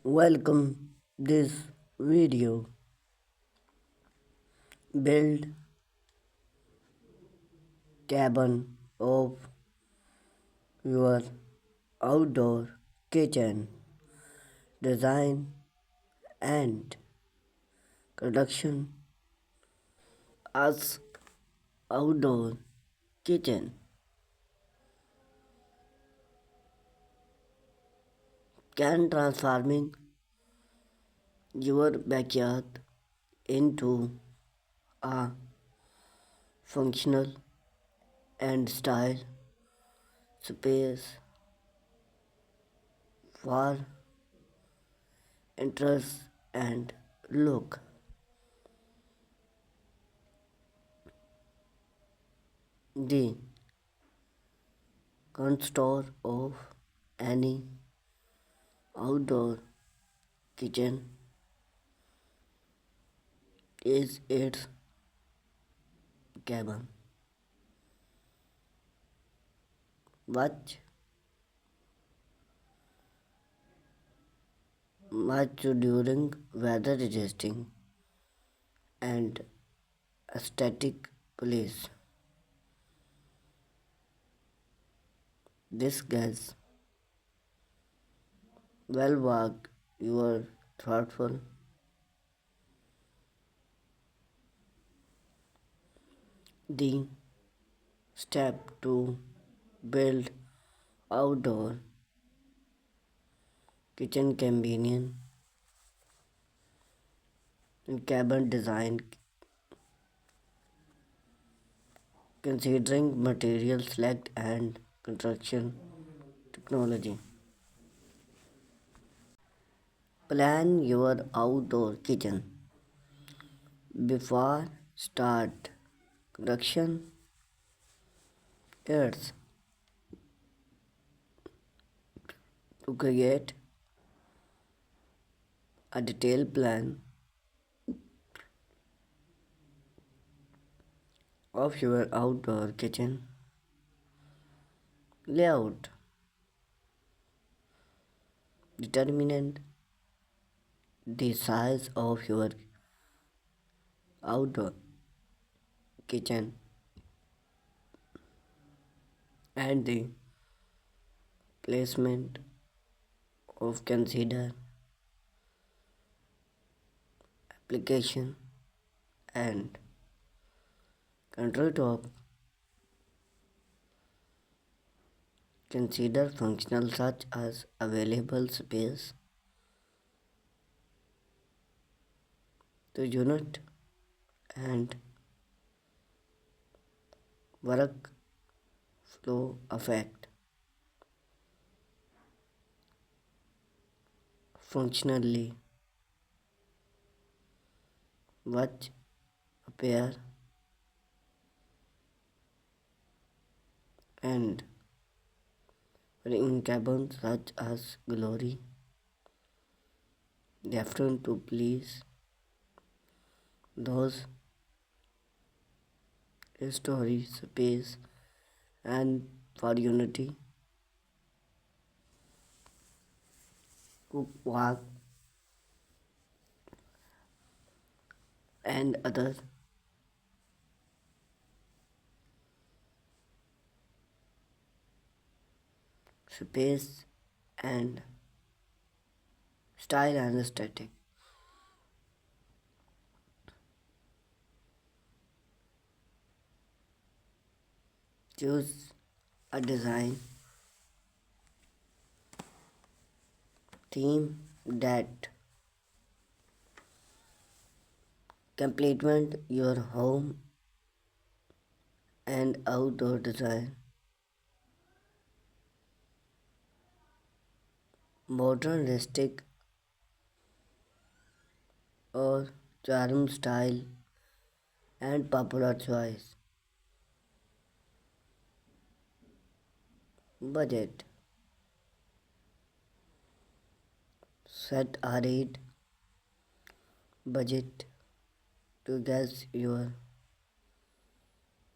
Welcome this video build cabin of your outdoor kitchen design and production as outdoor kitchen can transforming your backyard into a functional and style space for interest and look. The contour of any outdoor kitchen is its cabin. Much, much during weather resisting and aesthetic place. This gas well work your thoughtful the step to build outdoor kitchen convenient and cabin design considering material select and construction technology. Plan your outdoor kitchen before start construction. It's to create a detailed plan of your outdoor kitchen layout. Determine the size of your outdoor kitchen and the placement of consider application and control top. Consider functional such as available space to unit and work flow effect. Functionally, watch appear and in cabins such as glory, often to please those story space and for unity, cook walk and other space and style and aesthetic. Choose a design theme that complement your home and outdoor design. Modern rustic or charm style and popular choice. Budget. Set a rate budget to guess your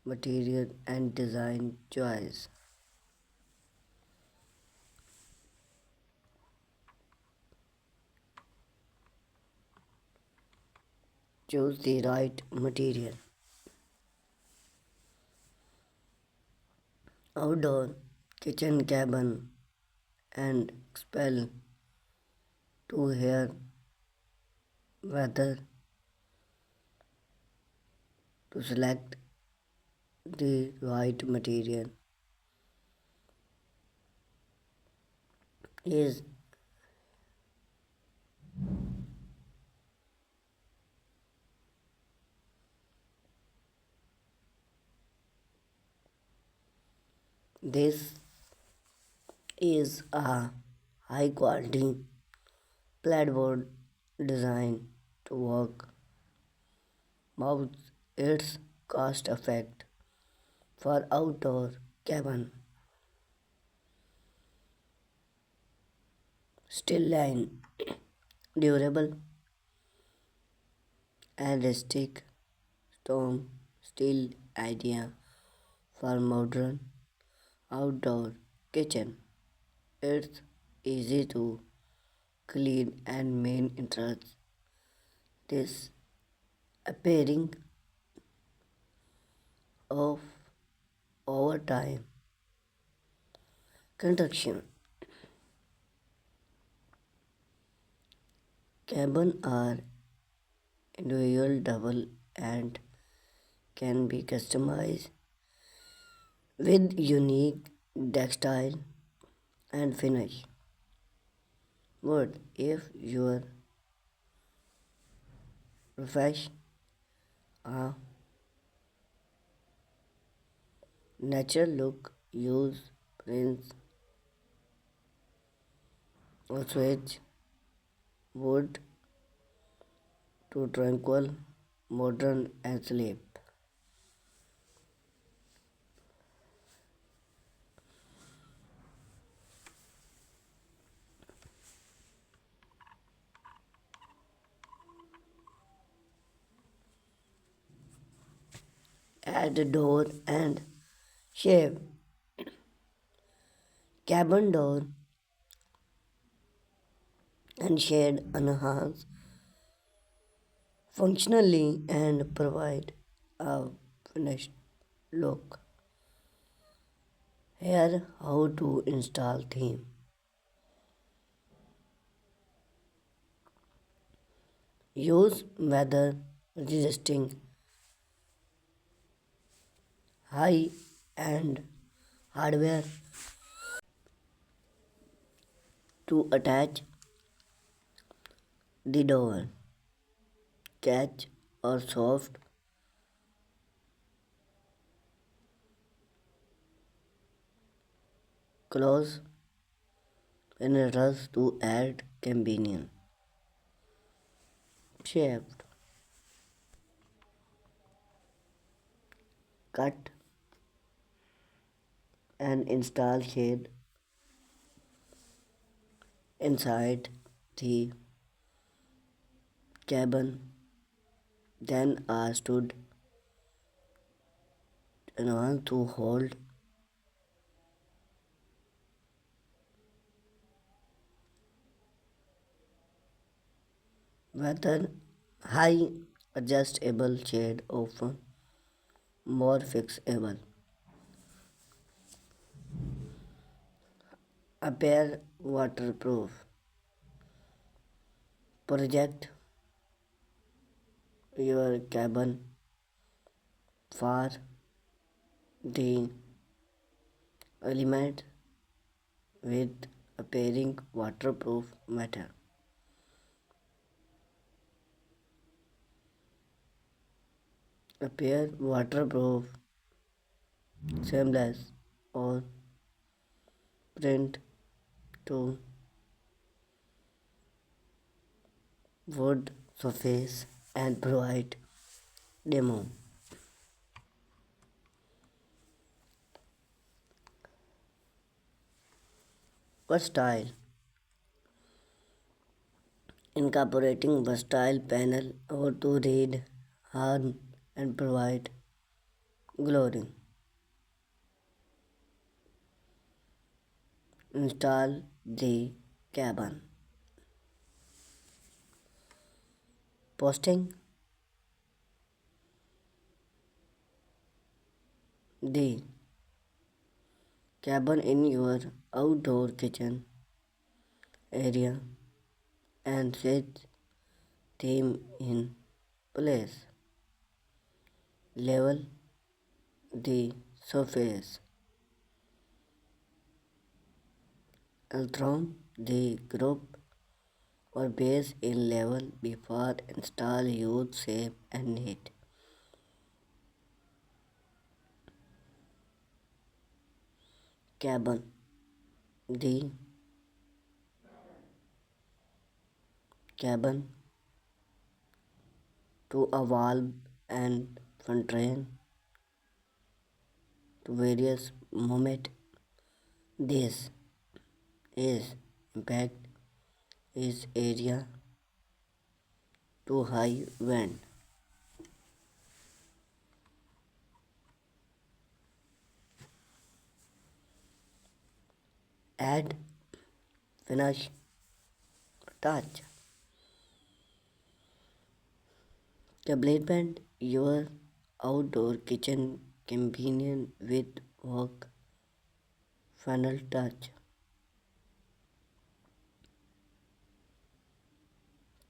material and design choice. Choose the right material. Outdoor kitchen cabin and expel to hear whether to select the right material. Is this is a high quality plywood designed to work out its cost effect for outdoor cabin. Still line durable and rustic storm steel idea for modern outdoor kitchen. It's easy to clean and main interest this appearing of overtime construction. Cabin are individual double and can be customized with unique textile and finish. But if your refresh a natural look, use prints or switch wood to tranquil, modern and sleep. Add door and shape. Cabin door and shade enhance functionally and provide a finished look. Here how to install theme. Use weather resisting high end hardware to attach the door. Catch or soft close in a rush to add convenience. Shaft cut and install shade inside the cabin, then are stood and one to hold whether high adjustable shade often more fixable. Appear waterproof. Project your cabin for the element with appearing waterproof matter. Appear waterproof seamless or print to wood surface and provide demo. Versatile. Incorporating versatile panel or to read, harm and provide glory. Install the cabin. Posting cabin in your outdoor kitchen area and set them in place. Level the surface. Altrom the group or base in level before install use safe and neat. Cabin. The cabin to a valve and function to various moment. This is impact is area to high wind. Add finish touch. Complement your outdoor kitchen convenient with work final touch.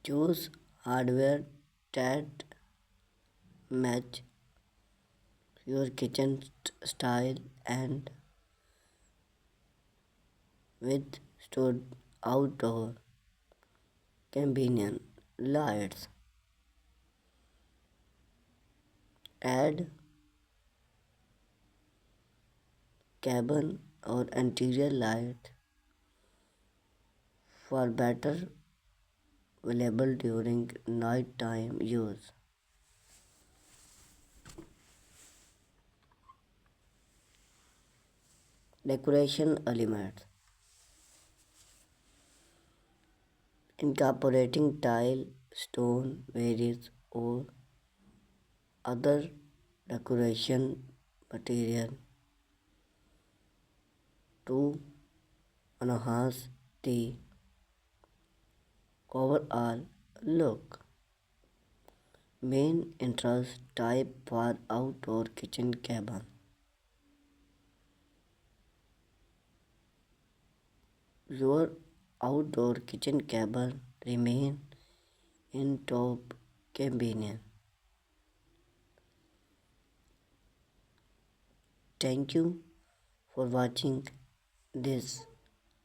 Choose hardware that match your kitchen style and with stored outdoor convenient lights. Add cabin or interior light for better available during nighttime use. Decoration elements incorporating tile, stone, varies or other decoration material to enhance the overall look. Main interest type for outdoor kitchen cabin. Your outdoor kitchen cabin remain in top convenience. Thank you for watching this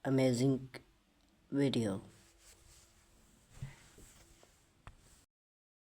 amazing video.